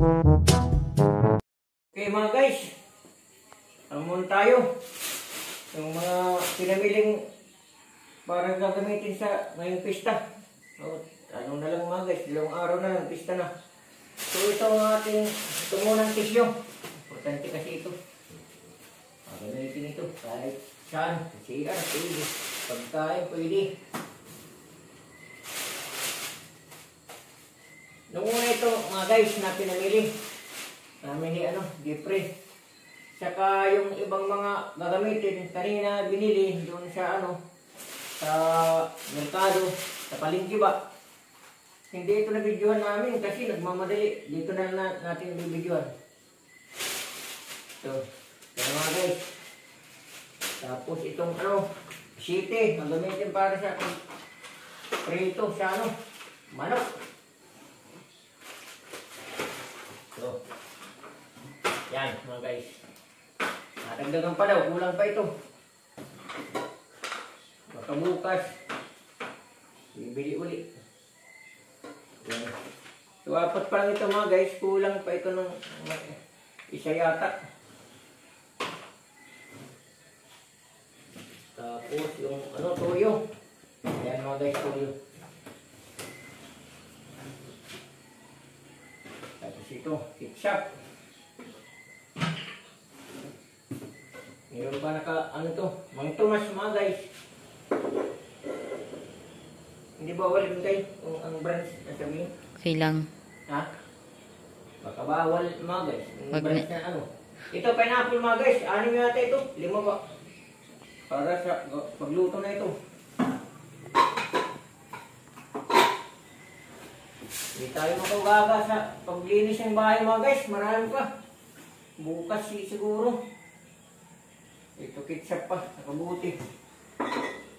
Okay mga guys, muna tayo. Yung mga pinamiling parang gagamitin sa ngayong pista. Ano na lang mga guys, 2 araw na lang, pista na. So ito ang ating tumunang tisyo. Importante kasi ito. Gagamitin ito kahit saan. CR, pwede. Pagkain, pwede. Nung una ito mga guys na pinamili. Namin Jeffrey. Saka yung ibang mga gagamitin, kanina binili doon sa sa merkado, sa palengke ba. Hindi ito na-videohan namin kasi nagmamadali. Dito na natin i-videohan. So, mga guys. Tapos itong siti, gagamitin para sa prito sa manok. So, yan mga guys. Natagdagan pa daw, kulang pa ito. Baka bukas bibili ulit. Yan. So 4 pa lang ito mga guys, kulang pa ito ng isa yata. Tapos yung toyo. Yan mga guys, toyo. Tapos ito, ketchup. Meron pa Mang Tomas mga guys. Hindi bawal yun guys, kung ang branch na sabihin. Okay lang. Ha? Baka bawal mga guys. Ang branch na Ito, pineapple mga guys. 6 yata ito. 5 ba? Para sa pagluto na ito. Hindi tayo makagaga sa paglinis ng bahay mga guys. Marami pa. Bukas siguro. Ito ketchup pa, nakabuti.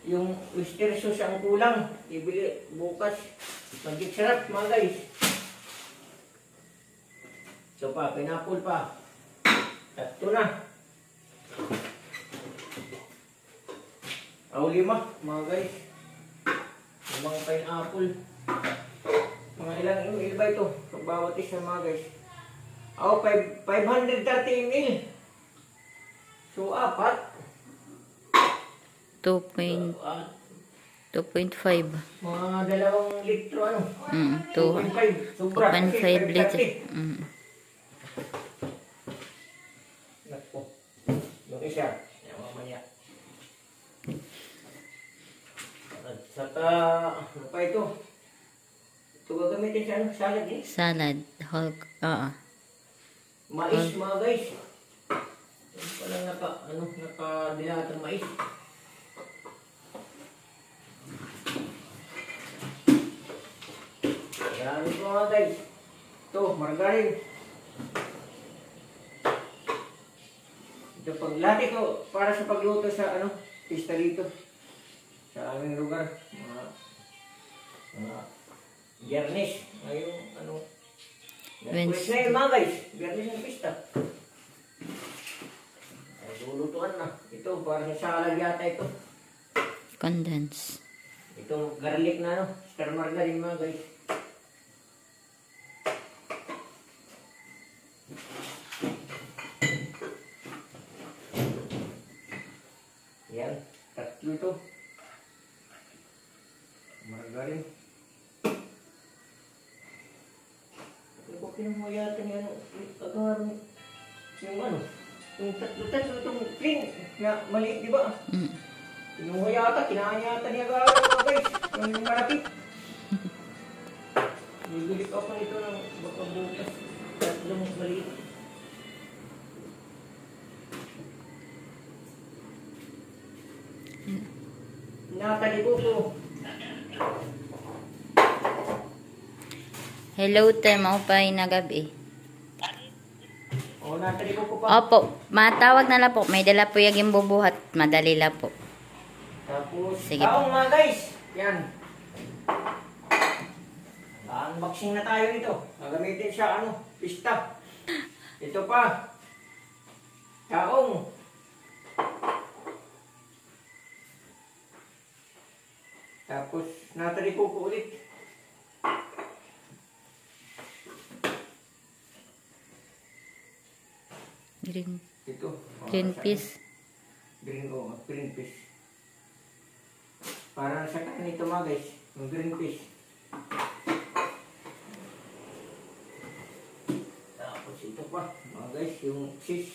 Yung oyster sauce ang kulang. Ibili bukas. Magic sarap mga guys. So pa, pineapple pa. 3 na. 5 mga guys. Yung mga pineapple. Mga ilang ml ba ito? Bawat isa mga guys. 530 ml. So, 4. 2.5. Mga 2 litro 2.5. Sobra. 2.5 litro. Nakpo. Yung isa. Yan, mamaya. At saka, ano pa ito? Ito gagamitin sa salad eh. Salad. Mais mga guys. Walang nakadilatang mais. Marami po mga guys. Ito, margarine. Ito lahat ito para sa pagluto sa pista dito. Sa aming lugar. Mga biyernes. Ngayong Wednesday na yun mga guys. Biyernes ng pista. Lulutuan na. Ito, para sa salad yata ito. Condense. Ito, garlic na star margarine mga guys. Yan, 3 ito. Margarine. Ito ko kinuha yata niya agaran. Yung 3 itong clean na maliit, di ba? Yung yata, kinain yata niya gawin mga guys. Yung malapit. Bibili pa nito ng baka bukas. 3 maliit. Natali ko po. Hello, te. Maupay na gabi. Natali ko pa. Opo. Matawag na lang po. May dala po yung bubuhat. Madali lang po. Tapos, sige taong mga guys. Yan. Unboxing na tayo nito. Gagamitin siya pista. Ito pa. Taong. Tapos, natali ko ulit. Green. Ito. Green peas. Green peas. Para sa kanin ito mga guys, yung green peas. Tapos ito pa, mga guys, yung cheese.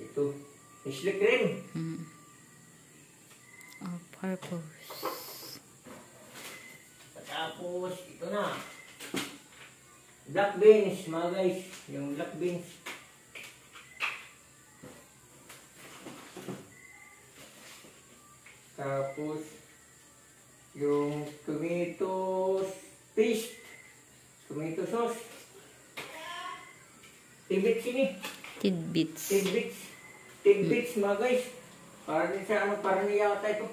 Ito, isli cream. All purpose. Tapos, ito na. Black beans, mga guys. Yung black beans. Tapos, yung tomato paste. Tomato sauce. Tidbits ini. Tidbits. Tidbits, mga guys. Para din sa ano, para niya yata ito.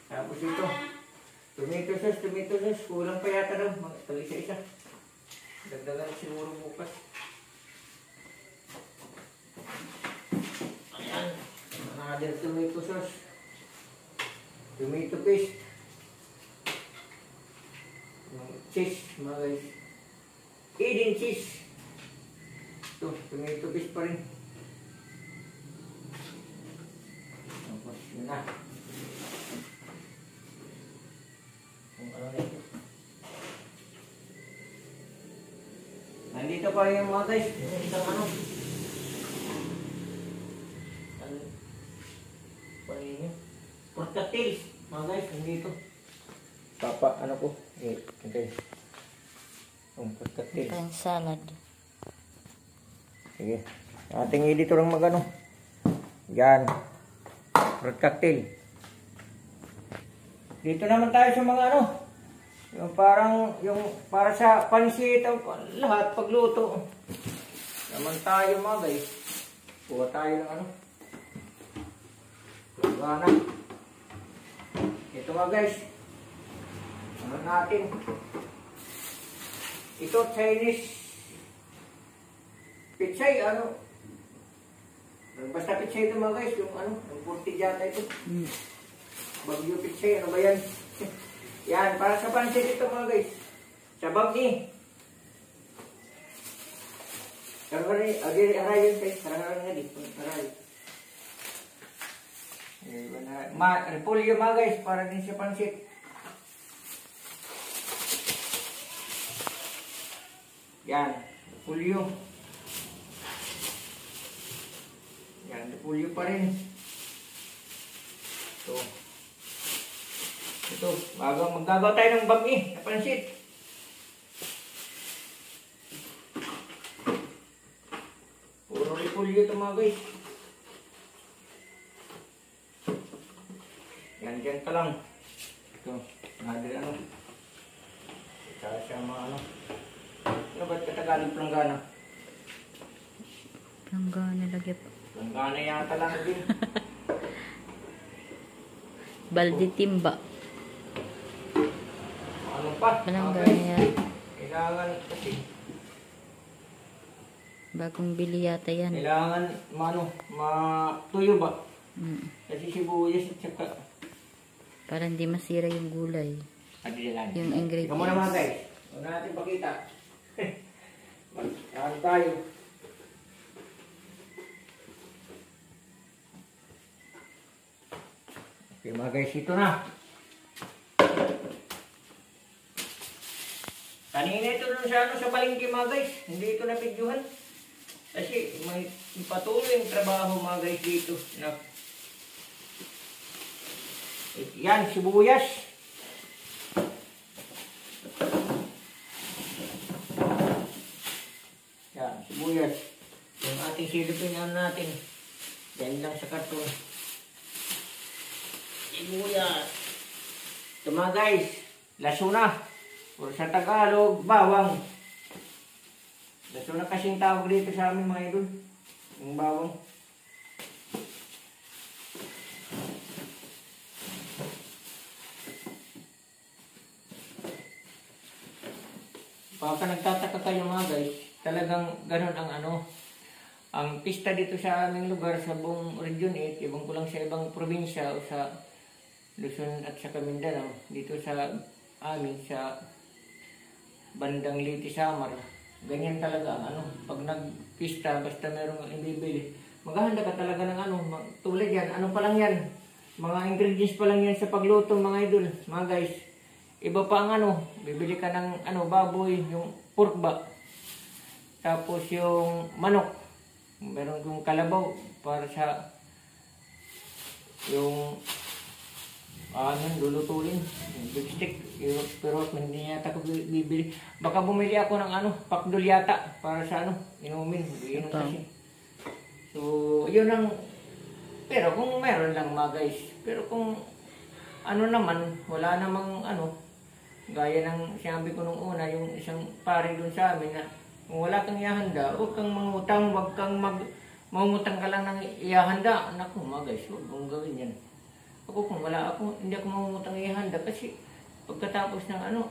Tapos ito. Tomato sauce. Kulang pa yata daw. Ito isa-isa. Dagdagan siguro bukas. Ayan. Another tomato sauce. Tomato paste. Yung cheese, mga guys. Eden cheese. Ito, tomato paste pa rin. Tapos yun na. Kung ano na ito. Nandito pa rin yung mga guys. Yung isang ano. Portatails. Mga guys, nandito. Ano ko? Okay. Yung portatails. Ito yung salad. Sige. Ating dito lang magano. Yan. Fruit cocktail. Dito naman tayo sa mga ano. Yung parang, yung para sa pansit, lahat pagluto. Naman tayo mga guys. Kuha tayo ng ano. Gana. Ito mga guys. Ano natin. Ito Chinese pichay, ano. Basta pichay ito mga guys. Yung ano, yung purti yata ito. Bagyo pichay, ano ba yan? Yan, para sa pansit ito mga guys. Sa bagni. Karangari, aray yun guys. Karangari nga di. Aray. Repolyo mga guys, para din sa pansit. Yan, repolyo. Yan, repolyo pa rin. Ito, maggagawa tayo ng bagni na pansit. Puro repolyo ito mga guys. Yan, dyan ka lang. Ito, nadir ano. Ito siya mga ano. Ano ba't katagalog planggana? Planggana lagi pa. Planggana yata lang din. Balde timba. Ano pa? Planggana Okay. yan. Kailangan kasi. Bagong bili yata yan. Kailangan matuyo ba? Kasi sibuyas at saka. Para hindi masira yung gulay. Yung ingredients. Ikaw muna mga guys. Huwag natin pakita. Ano tayo? Okay mga guys, ito na. Kanina ito dun sa, sa palengke mga guys. Hindi ito napidyohan. Kasi may patuloy yung trabaho mga guys dito. Yan, sibuyas. Yan, sibuyas. Yung ating silipin natin. Yan lang sa karton. Sibuyas. Ito mga guys, lasuna. O sa Tagalog, bawang. Lasuna kasing tawag dito sa amin mga idol. Yung bawang. Baka nagtataka kayo mga guys, talagang ganun ang ano. Ang pista dito sa aming lugar, sa buong Region 8, ibang ko lang sa ibang probinsya o sa Luzon at sa Mindanao, dito sa amin, sa bandang Liti Samar. Ganyan talaga ang ano, pag nagpista, basta merong ibibili, maghahanda ka talaga ng ano, tulad yan, ano pa lang yan, mga ingredients pa lang yan sa pagluto mga idol, mga guys. Iba pa ang ano, bibili ka ng ano, baboy, yung pork ba, tapos yung manok, meron yung kalabaw para sa yung lulutuin, yung beef stick, pero hindi yata ko bibili. Baka bumili ako ng ano, pakdol yata para sa ano, inumin, inom kasi. So, yun ang, pero kung meron lang mga guys, pero kung ano naman, wala namang ano, gaya ng sinabi ko nung una, yung isang pare dun sa amin na kung wala kang ihahanda, huwag kang mangutang, huwag kang mangutang ka lang ng ihahanda. Naku mga guys, huwag mong gawin yan. Ako kung wala ako, hindi ako mangutang ihahanda kasi pagkatapos ng ano,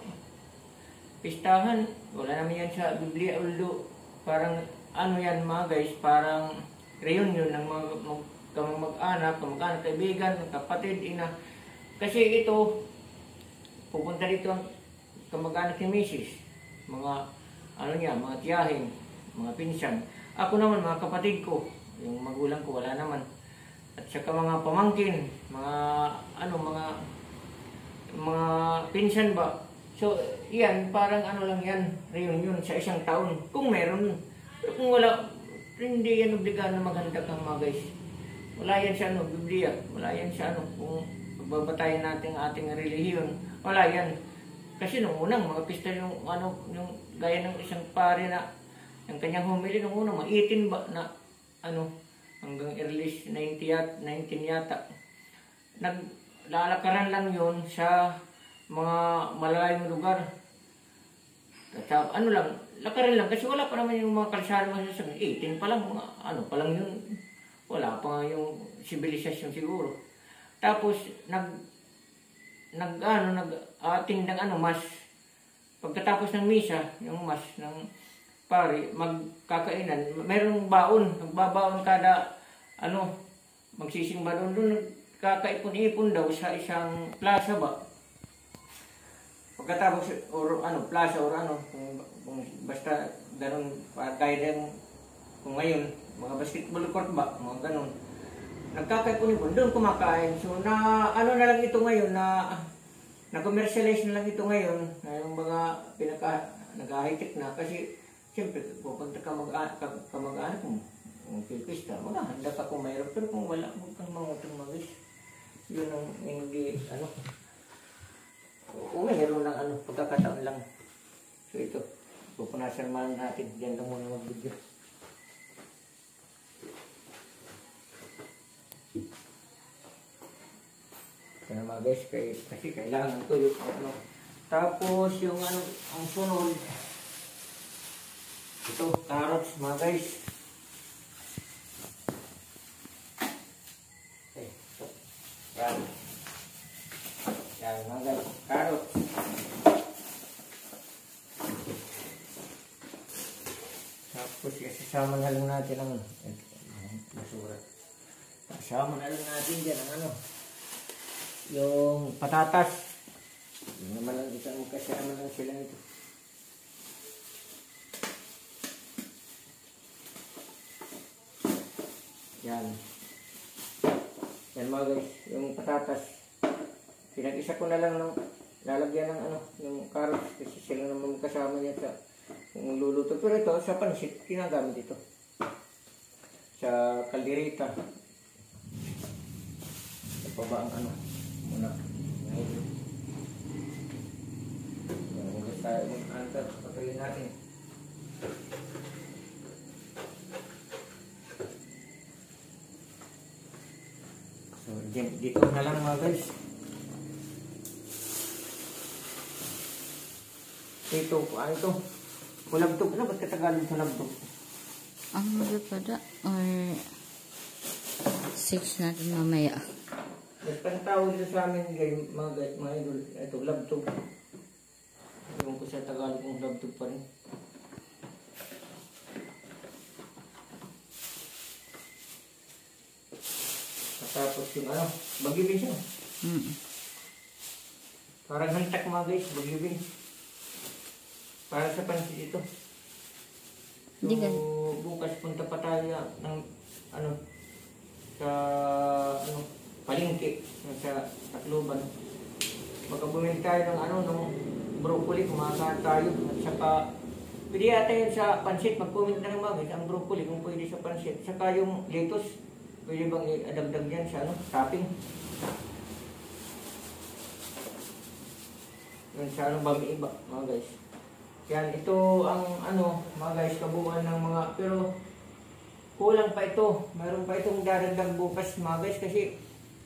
pistahan, wala naman yan sa Biblia, although parang ano yan mga guys, parang reunion ng mga kamag-anak, kaibigan, kapatid, ina. Kasi ito, pupunta dito ang kamag-anak ni Mrs. Mga ano niya, mga tiyahin, mga pinsan. Ako naman, mga kapatid ko, yung magulang ko, wala naman. At saka mga pamangkin, mga ano, mga pinsan ba. So, yan, parang ano lang yan, reunion sa isang taon. Kung meron, pero kung wala, hindi yan obligahan na maghanda kang mga guys. Wala yan sa ano, Biblia. Wala yan sa ano, kung pagbabatayin natin ang ating relihiyon. Wala yan. Kasi nung unang mga pista yung ano, yung gaya ng isang pare na yung kanyang humili nung unang maitin ba na ano, hanggang early 19 yata. Naglalakaran lang yon sa mga malalayong lugar. At ano lang, lakarin lang kasi wala pa naman yung mga kalsada mga sasakyan. 18 pa lang, mga ano pa lang yun. Wala pa nga yung sibilisasyon siguro. Tapos nag-ating ng ano, mas pagkatapos ng misa, yung mas ng pare, magkakainan, mayroong baon, nagbabaon kada ano, magsisimba doon, kakaipon-ipon daw sa isang plaza ba. Pagkatapos or ano, plaza or ano, kung basta ganun, kaya din kung ngayon, mga basketball court ba, mga ganun. Nagkakaipon-ipon, doon kumakain. So na ano na lang ito ngayon, na-commercialize na lang ito ngayon, na yung mga nag-high-tech na, kasi siyempre, pupunta ka mag-anak mo, kung pilpista, maghahanda ka kung mayroon, pero kung wala, huwag kang mangutang magis. Yun ang hindi, ano, kung mayroon lang, ano, pagkakataon lang. So ito, pupunasan naman natin, diyan lang muna mag-video. Kaya mga guys, kasi kailangan ito yung ano. Tapos yung ano, ang sunod, ito, carrots mga guys. Okay, ito. Yan. Yan mga guys, carrots. Tapos isasama na lang natin ang basura. Isasama na lang natin dyan ang ano, yung patatas. Yung naman lang isang magkasama lang sila ito. Yan. Yan mga guys, yung patatas. Pinag-isa ko na lang ng lalagyan ng ano, yung carrots kasi sila naman kasama niya sa yung luluto. Pero ito, sa pansit, kinagamit ito. Sa kaldereta. Ito pa ba ang ano? Muna. Hugas tayo mag-antar. Patuloy natin. So, dito na lang mga guys. Ito, ano ito? Kulabtog na, ba't katagalog kulabtog? Ang magpapada or 6 natin mamaya. Basta ang tawag dito sa amin mga idol, ito, labtog. Ewan ko sa Tagalog kung labtog pa rin. Tapos yung ano, bagibin siya. Parang hantak mga guys, bagibin. Para sa pansit ito. So, Hindi bukas punta pa tayo ng ano sa ano palengke sa Tacloban. Baka bumili tayo ng ano ng broccoli, kumakain tayo at saka pwede ata yun sa pansit, mag-comment na ng mga ang broccoli kung pwede sa pansit. Saka yung lettuce, pwede bang i-adagdag yan sa ano, topping? Yun sa ano, iba mga guys. Yan, ito ang ano, mga guys, kabuuan ng mga, pero kulang pa ito. Mayroon pa itong dadagdag bukas mga guys kasi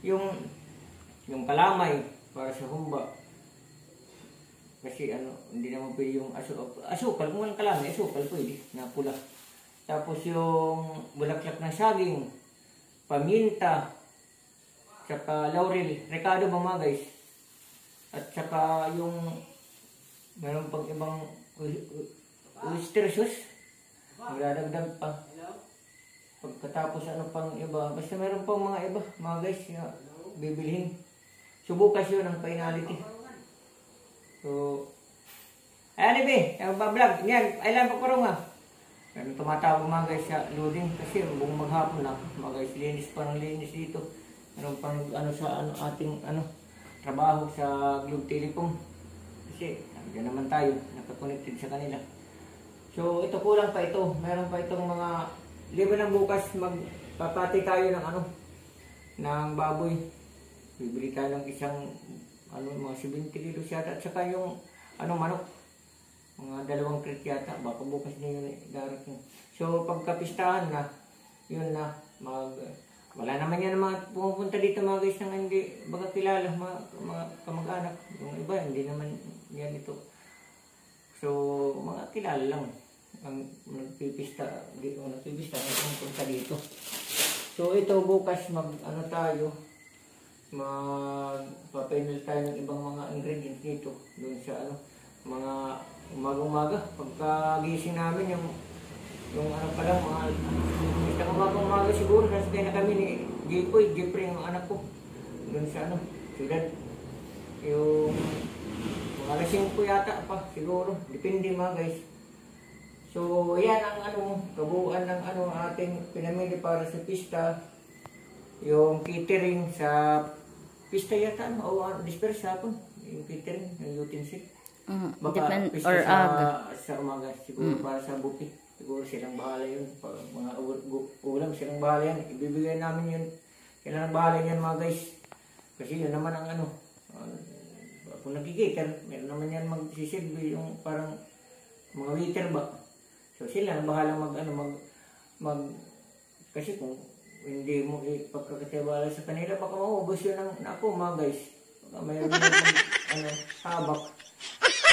yung kalamay para sa humba. Kasi ano, hindi naman pwede yung asukal. Kung walang kalamay, asukal pwede na pula. Tapos yung bulaklak ng saging, paminta, tsaka laurel, recado ba mga guys? At saka yung meron pang ibang oyster sauce. Magdadagdag pa. Pagkatapos ano pang iba. Basta meron pang mga iba mga guys na bibilhin. Subukas yun ang finality. So, ayan ibe, bablog. Yan, ay lang pakurong nga. Meron tumatawag mga guys sa loading kasi buong maghapon na. Mga guys, linis pa ng linis dito. Meron pang ano sa ano ating ano trabaho sa Globe Telecom. Kasi nandiyan naman tayo, nakakonected sa kanila. So, ito kulang pa ito. Meron pa itong mga libre ng bukas magpapati tayo ng ano ng baboy. Bibili tayo ng isang ano mga 70 kilos yata at saka yung ano manok mga 2 crate yata baka bukas na yun darating. So pagkapistahan na yun na wala naman yan mga pumupunta dito mga guys na hindi baga kilala mga kamag-anak. Yung iba hindi naman yan ito. So mga kilala lang ang nagpipista nagpupunta dito. So ito bukas ano tayo magpapainal tayo ng ibang mga ingredients dito doon sa ano mga umaga-umaga pagkagising namin yung ano pa lang mga isang umaga-umaga siguro kasi na kami ni Jeffrey yung anak ko doon sa ano siyudad yung mga alas 5 yata pa siguro depende mga guys. So yan ang ano kabuuan ng ano ating pinamili para sa pista. Yung catering sa pista yata o dispersa hapon yung catering ng utensil. Baka pista or sa umaga siguro para sa buffet. Siguro silang bahala yun. Mga ulam silang bahala yan. Ibibigay namin yun. Kailangan bahala yan mga guys. Kasi yun naman ang ano. Kung nagkikater, meron naman yan magsisilbi yung parang mga waiter ba. So sila ang bahala kasi kung hindi mo ipagkakatiwala sa kanila, baka maubos yun ng ako mga guys. Baka mayroon yung habak.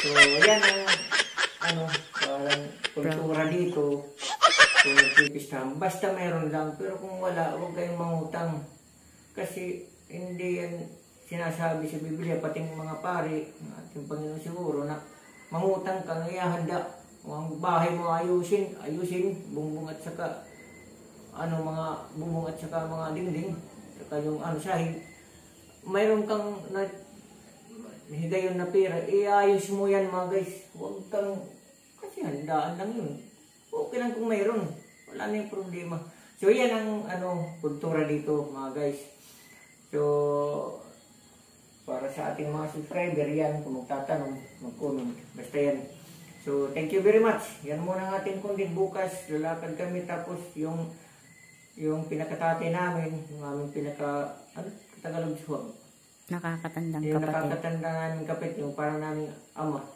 So, yan ang parang kultura dito. Kung nagpipistahan, basta mayroon lang. Pero kung wala, huwag kayong mangutang. Kasi hindi yan sinasabi sa Biblia, pati mga pari, ating Panginoon siguro, na mangutang kang ihahanda. Kung ang bahay mo ayusin, bumbong at saka mga bubong at saka mga dingding, saka yung sahig, mayroon kang higayon na pera, iayos mo yan mga guys. Huwag kang, kasi handaan lang yun. Okay lang kung mayroon, wala na yung problema. So yan ang kultura dito mga guys. So para sa ating mga subscriber yan, kung magtatanong, mag-comment, basta yan. So thank you very much. Yan muna ang ating content bukas. Lalakad kami tapos yung pinakatate namin, yung aming Tagalog suwag. Nakakatandang Yung kapatid. nakakatanda namin kapit, yung parang naming ama.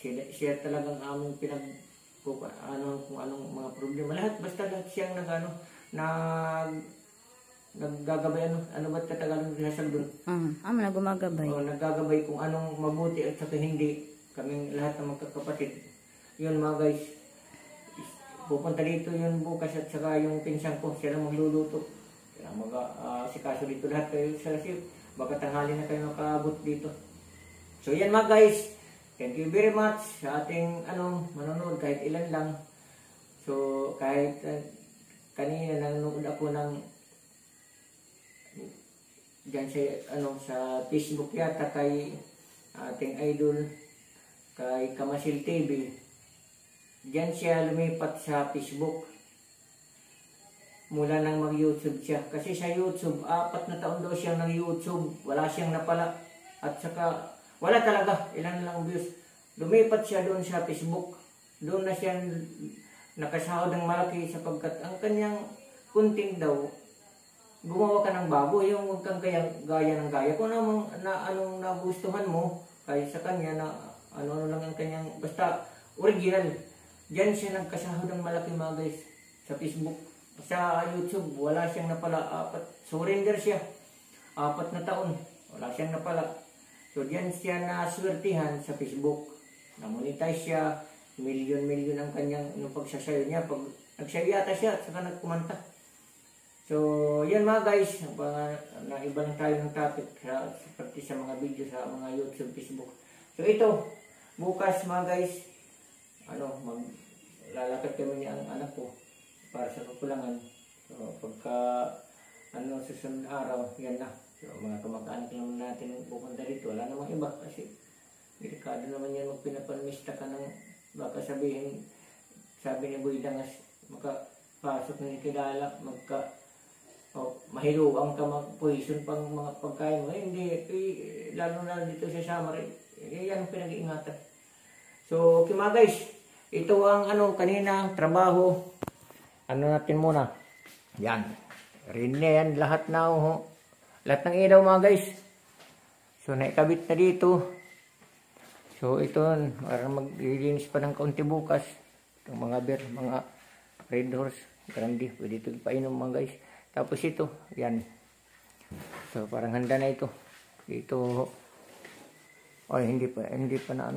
Siya talagang aming kung anong mga problema. Lahat siyang naggagabay, ano ba't katagalog nasag doon? Na gumagabay. O, naggagabay kung anong mabuti at saka hindi. Kaming lahat ng magkakapatid. Yun mga guys. Pupunta dito yun bukas at saka yung pinsan ko, sila magluluto. Kaya sikaso dito lahat kayo sa sip. Baka tanghali na kayo makaabot dito. So yan mga guys. Thank you very much sa ating manonood kahit ilan lang. So kahit kanina nanonood ako ng dyan sa Facebook yata kay ating idol kay Kamasil TV. Diyan siya lumipat sa Facebook. Mula nang mag-YouTube siya. Kasi sa YouTube, 4 na taon daw siyang nag-YouTube. Wala siyang napala. At saka, wala talaga. Ilan lang views. Lumipat siya doon sa Facebook. Doon na siya nakasahod ng malaki sapagkat ang kanyang kunting daw, gumawa ka ng bago, yung huwag kang gaya ng gaya. Kung anong nagustuhan mo, kahit sa kanya na ano lang ang kanyang, basta original. Diyan siya nagkasahod ng malaki mga guys sa Facebook. Sa YouTube, wala siyang napala. Surrender siya. 4 na taon. Wala siyang napala. So diyan siya naswertihan sa Facebook. Na-monetize siya. Milyon-milyon ang kanyang pagsasayo niya. Pag nagsayo yata siya at saka nagkumanta. So yan mga guys. Naiba lang tayo ng topic pati sa mga video sa mga YouTube, Facebook. So ito, bukas mga guys, maglalakad kami ni ang anak ko para sa kapulangan. So pagka susunod araw, yan na. So mga kamag-anak naman natin pupunta dito. Wala namang iba kasi delikado naman yan magpinapanmista ka ng baka sabihin, sabi ni Boy Dangas, makapasok na kilala, mahiluang ka mag-poison pang mga pagkain mo. Hindi, lalo na dito sa summer, yan ang pinag-iingatan. So okay mga guys, ito ang kanina, trabaho. Natin muna. Yan. Rin na yan. Lahat na. Lahat ng ilaw mga guys. So, naikabit na dito. So, ito. Parang maglilinis pa ng kaunti bukas. Itong mga beer. Mga red horse. Grande. Pwede ito ipainom mga guys. Tapos ito. Yan. So, parang handa na ito. Ito. Ay, hindi pa na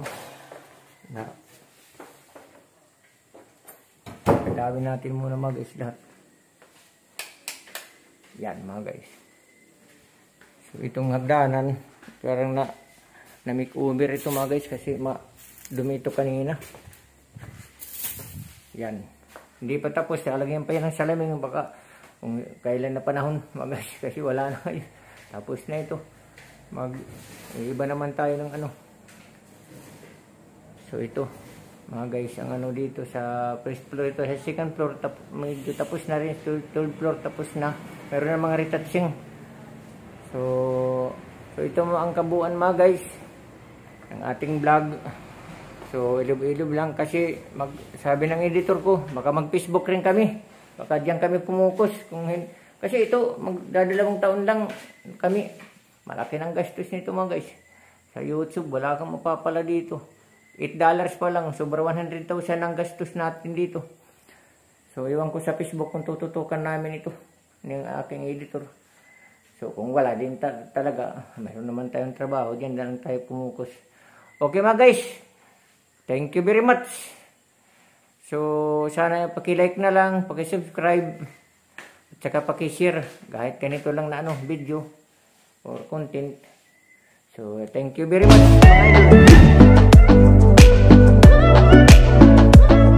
Kadawin natin muna mga guys lahat. Yan mga guys. So itong hagdanan, parang na-makeover ito mga guys kasi dumi ito kanina. Yan. Hindi pa tapos. Alagyan pa yan ng salamin. Baka kung kailan na panahon mga guys kasi wala na kayo. Tapos na ito. Iba naman tayo ng So ito. Mga guys, ang dito sa first floor, ito sa second floor, medyo tapos na rin, third floor tapos na. Meron na mga retouching. So ito mo ang kabuuan mga guys, ng ating vlog. So ilob-ilob lang kasi sabi ng editor ko, baka mag-Facebook rin kami. Baka diyan kami pumukus. Kasi ito, magdadalawang taon lang kami. Malaki ng gastos nito mga guys. Sa YouTube, wala kang mapapala dito. $8 pa lang, sobra 100,000 ang gastos natin dito. So, iwan ko sa Facebook kung tututukan namin ito ng aking editor. So, kung wala din talaga, mayroon naman tayong trabaho, diyan lang tayo pumukus. Okay mga guys, thank you very much. So, sana paki-like na lang, paki-subscribe, at saka paki-share, kahit ganito lang na video or content. So, thank you very much mga idol.